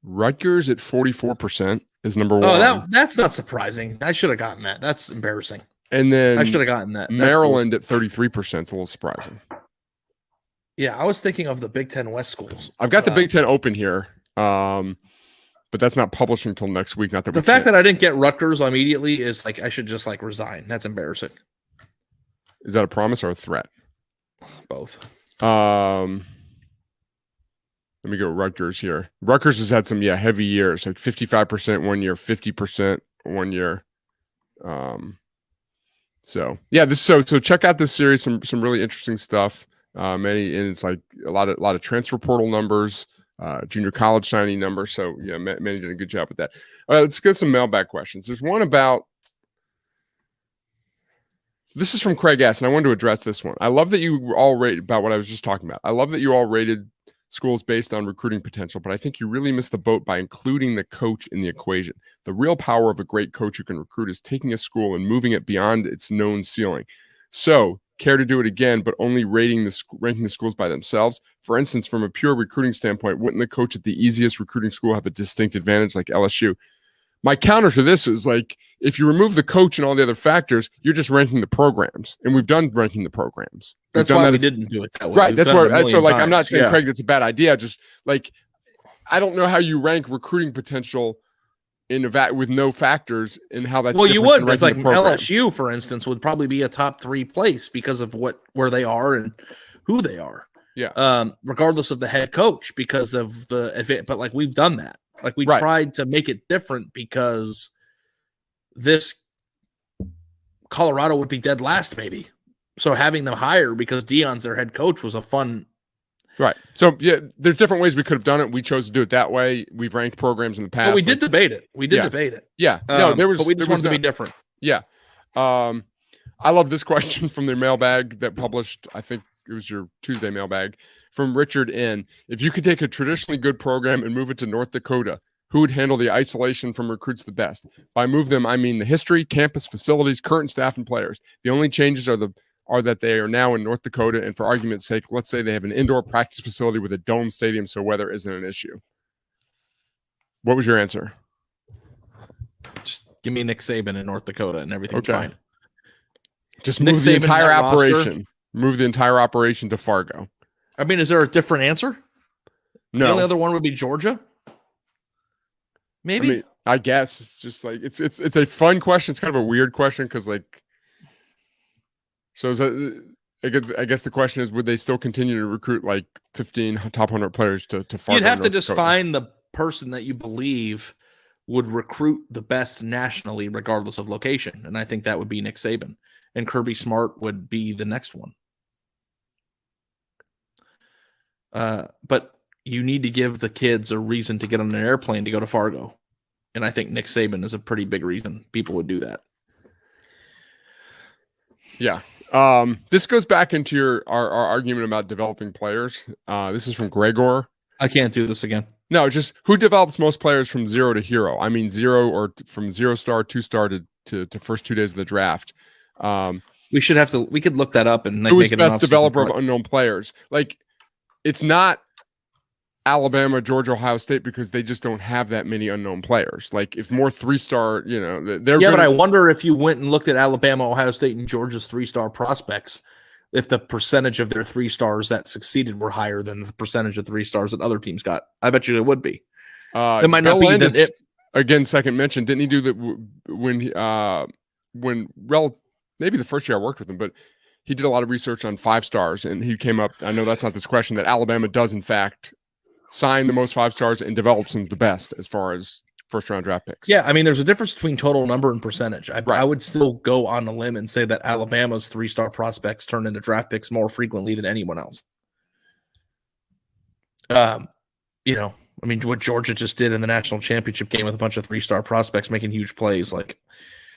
Rutgers at 44% is number 1. Oh, that's not surprising. I should have gotten that. That's embarrassing. And then I should have gotten that. That's Maryland at 33%. It's a little surprising. Yeah, I was thinking of the Big Ten West schools. I've got the Big Ten open here, but that's not publishing until next week. Not that the fact that I didn't get Rutgers immediately is like I should just like resign. That's embarrassing. Is that a promise or a threat? Both. Let me go Rutgers here. Rutgers has had some heavy years, like 55% one year, 50% one year. So check out this series. Some really interesting stuff. And it's like a lot of transfer portal numbers, junior college signing numbers. So yeah, Manny did a good job with that. All right, let's get some mailbag questions. There's one about. This is from Craig S., and I wanted to address this one. I love that you all rated about what I was just talking about. I love that you all rated schools based on recruiting potential, but I think you really missed the boat by including the coach in the equation. The real power of a great coach who can recruit is taking a school and moving it beyond its known ceiling. So, care to do it again, but only ranking the schools by themselves? For instance, from a pure recruiting standpoint, wouldn't the coach at the easiest recruiting school have a distinct advantage like LSU? My counter to this is like, if you remove the coach and all the other factors, you're just ranking the programs. And we've done ranking the programs. That's why we didn't do it that way. Right. That's why. So like, I'm not saying, Craig, that's a bad idea. Just like, I don't know how you rank recruiting potential in with no factors and how that's. Well, you would. It's like LSU, for instance, would probably be a top 3 place because of where they are and who they are. Yeah. Regardless of the head coach, because of the but like we've done that. Like we tried to make it different because this Colorado would be dead last, maybe. So having them higher because Deion's their head coach was a fun. Right. So yeah, there's different ways we could have done it. We chose to do it that way. We've ranked programs in the past. But we did debate it. We did debate it. Yeah. No, but we just wanted to be different. Yeah. I love this question from the mailbag that published. I think it was your Tuesday mailbag. From Richard N. If you could take a traditionally good program and move it to North Dakota, who would handle the isolation from recruits the best? By move them, I mean the history, campus, facilities, current staff, and players. The only changes are that they are now in North Dakota, and for argument's sake, let's say they have an indoor practice facility with a dome stadium, so weather isn't an issue. What was your answer? Just give me Nick Saban in North Dakota, and everything's fine. Just move the entire operation. Move the entire operation to Fargo. I mean, is there a different answer? No. The only other one would be Georgia. Maybe. I guess it's just like it's a fun question. It's kind of a weird question because like. So I guess the question is, would they still continue to recruit like 15 top 100 players to Fargo? You'd have to just find the person that you believe would recruit the best nationally, regardless of location. And I think that would be Nick Saban. And Kirby Smart would be the next one. But you need to give the kids a reason to get on an airplane to go to Fargo. And I think Nick Saban is a pretty big reason people would do that. Yeah. This goes back into our argument about developing players. This is from Gregor. I can't do this again. No, just who develops most players from 0 to hero? I mean, 0 or from 0-star, 2-star to first 2 days of the draft. We could look that up and who is best developer of unknown players? Like, it's not Alabama, Georgia, Ohio State, because they just don't have that many unknown players. Like, if more 3-star, but I wonder if you went and looked at Alabama, Ohio State, and Georgia's 3-star prospects, if the percentage of their 3-stars that succeeded were higher than the percentage of 3-stars that other teams got. I bet you it would be. It might not be that again, second mention. Didn't he do that maybe the first year I worked with him, but he did a lot of research on 5-stars, and he came up, I know that's not this question, that Alabama does in fact sign the most 5-stars and develops them the best as far as first-round draft picks. Yeah, I mean, there's a difference between total number and percentage. I would still go on a limb and say that Alabama's 3-star prospects turn into draft picks more frequently than anyone else. I mean, what Georgia just did in the national championship game with a bunch of 3-star prospects making huge plays, like,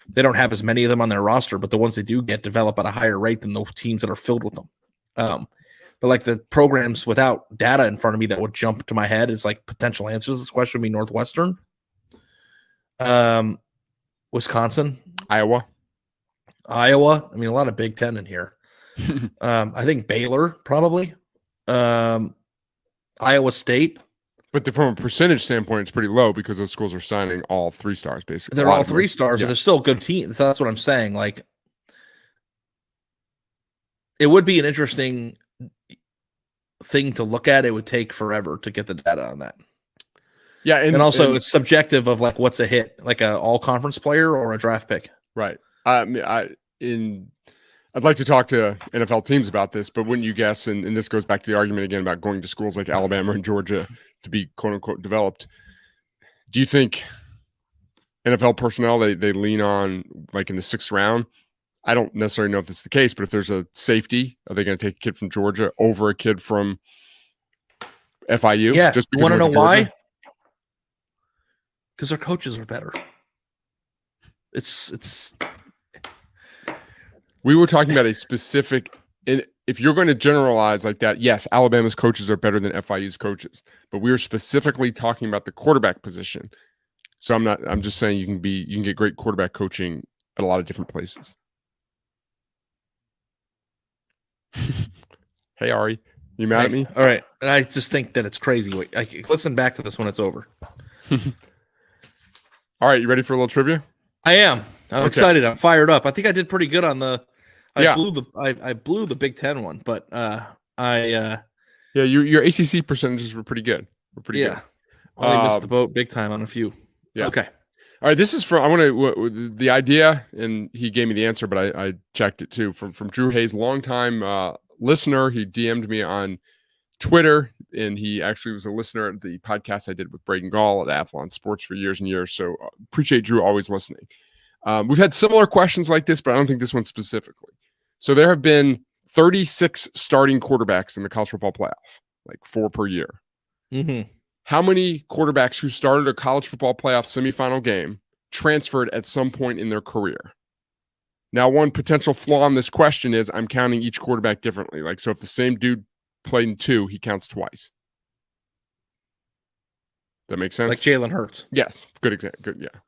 they don't have as many of them on their roster, but the ones they do get develop at a higher rate than the teams that are filled with them. But like the programs without data in front of me that would jump to my head is like potential answers to this question would be Northwestern, Wisconsin, Iowa. I mean, a lot of Big Ten in here. I think Baylor probably, Iowa State. But from a percentage standpoint, it's pretty low because those schools are signing all 3-stars, basically. They're all 3-stars, and they're still good teams. So that's what I'm saying. Like, it would be an interesting thing to look at. It would take forever to get the data on that. Yeah, and also it's subjective of like what's a hit, like a all-conference player or a draft pick. Right. I'd like to talk to NFL teams about this, but wouldn't you guess, and this goes back to the argument again about going to schools like Alabama and Georgia to be quote-unquote developed, do you think NFL personnel, they lean on like in the 6th round? I don't necessarily know if that's the case, but if there's a safety, are they going to take a kid from Georgia over a kid from FIU? Yeah, just you want to know why? Because their coaches are better. It's We were talking about a specific, and if you're going to generalize like that, yes, Alabama's coaches are better than FIU's coaches, but we were specifically talking about the quarterback position. So I'm just saying you can get great quarterback coaching at a lot of different places. Hey, Ari, you mad at me? All right. And I just think that it's crazy. Wait, listen back to this when it's over. All right. You ready for a little trivia? I am. I'm excited. I'm fired up. I think I did pretty good on the, I blew the Big Ten one, but your ACC percentages were pretty good. Good. I missed the boat big time on a few. Yeah. Okay. All right. This is from, the idea, and he gave me the answer, but I checked it too, from Drew Hayes, longtime listener. He DM'd me on Twitter, and he actually was a listener at the podcast I did with Braden Gall at Athlon Sports for years and years. So appreciate Drew always listening. We've had similar questions like this, but I don't think this one specifically. So there have been 36 starting quarterbacks in the college football playoff, like 4 per year. Mm-hmm. How many quarterbacks who started a college football playoff semifinal game transferred at some point in their career? Now, one potential flaw in this question is I'm counting each quarterback differently. Like, so if the same dude played in 2, he counts twice. That makes sense? Like Jalen Hurts. Yes. Good example. Good. Yeah.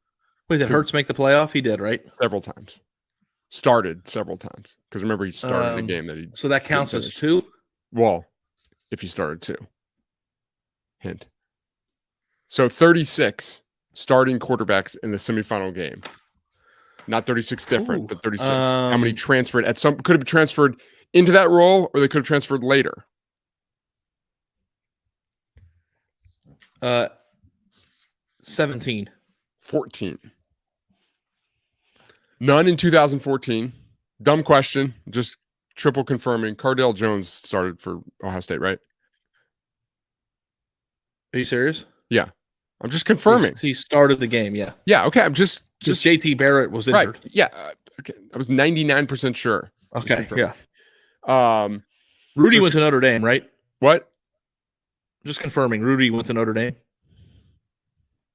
Wait, did Hurts make the playoff? He did, right? Several times. Started several times. Because remember, he started the game that he. So that counts as 2? Well, if he started 2. Hint. So 36 starting quarterbacks in the semifinal game. Not 36 different, but 36. How many transferred at some could have transferred into that role, or they could have transferred later? 17. 14. None in 2014. Dumb question. Just triple confirming. Cardale Jones started for Ohio State, right? Are you serious? Yeah. I'm just confirming. He started the game, yeah. Yeah, okay. I'm just JT Barrett was injured. Right. Yeah. Okay. I was 99% sure. Okay, yeah. Rudy went to Notre Dame, right? What? Just confirming. Rudy went to Notre Dame.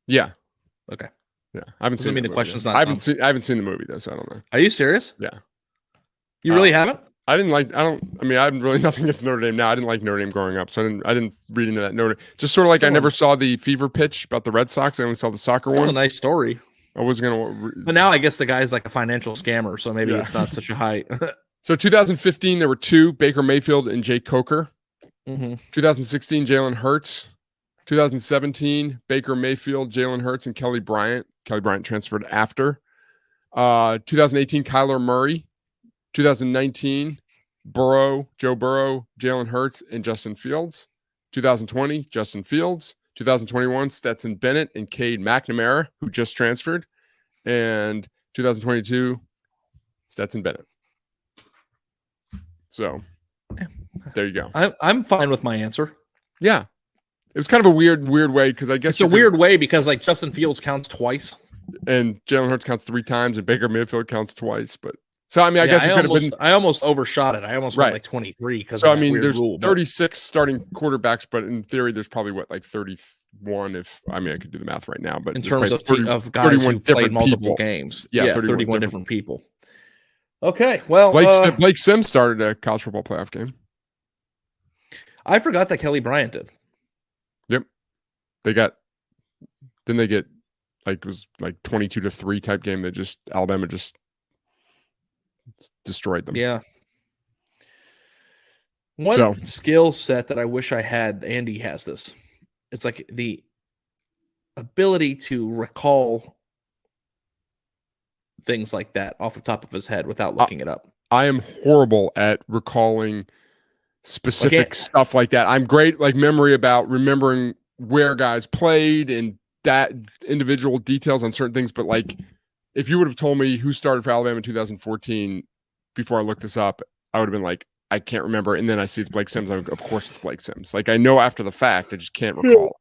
Yeah. Okay. Yeah. I haven't seen the question's not. I haven't seen the movie though, so I don't know. Are you serious? Yeah. You really haven't? I have really nothing against Notre Dame now. I didn't like Notre Dame growing up, so I didn't read into that Notre Dame. Just sort of like I never saw the fever pitch about the Red Sox. I only saw the soccer one. A nice story. I was gonna. But now I guess the guy's like a financial scammer, so maybe it's not such a high. So 2015, there were two: Baker Mayfield and Jay Coker. 2016, Jalen Hurts. 2017, Baker Mayfield, Jalen Hurts, and Kelly Bryant. Kelly Bryant transferred after. 2018, Kyler Murray. 2019, Joe Burrow, Jalen Hurts, and Justin Fields. 2020, Justin Fields. 2021, Stetson Bennett and Cade McNamara, who just transferred. And 2022, Stetson Bennett. So there you go. I'm fine with my answer. Yeah. It was kind of a weird way because I guess it's a weird way because like Justin Fields counts twice. And Jalen Hurts counts 3 times and Baker Mayfield counts twice. But so I mean, I guess I almost overshot it. I almost went like 23 because so I mean, there's 36 starting quarterbacks, but in theory, there's probably like 31. If I could do the math right now, but in terms of guys who played multiple games, 31 different people. Okay, well, Blake Sims started a college football playoff game. I forgot that Kelly Bryant did. Yep, Then they get like it was like 22-3 type game. They Alabama just destroyed them. Yeah. One skill set that I wish I had, Andy has this. It's like the ability to recall things like that off the top of his head without looking it up. I am horrible at recalling specific stuff like that. I'm great like memory about remembering where guys played and that individual details on certain things, but like if you would have told me who started for Alabama in 2014 before I looked this up, I would have been like, I can't remember. And then I see it's Blake Sims. Of course it's Blake Sims. Like I know after the fact, I just can't recall.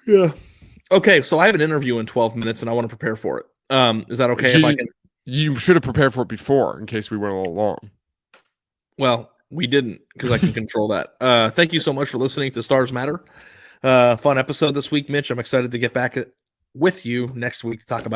Yeah. Okay. So I have an interview in 12 minutes and I want to prepare for it. Is that okay if I can? You should have prepared for it before in case we went a little long. Well, we didn't because I can control that. Thank you so much for listening to Stars Matter. Fun episode this week, Mitch. I'm excited to get back with you next week to talk about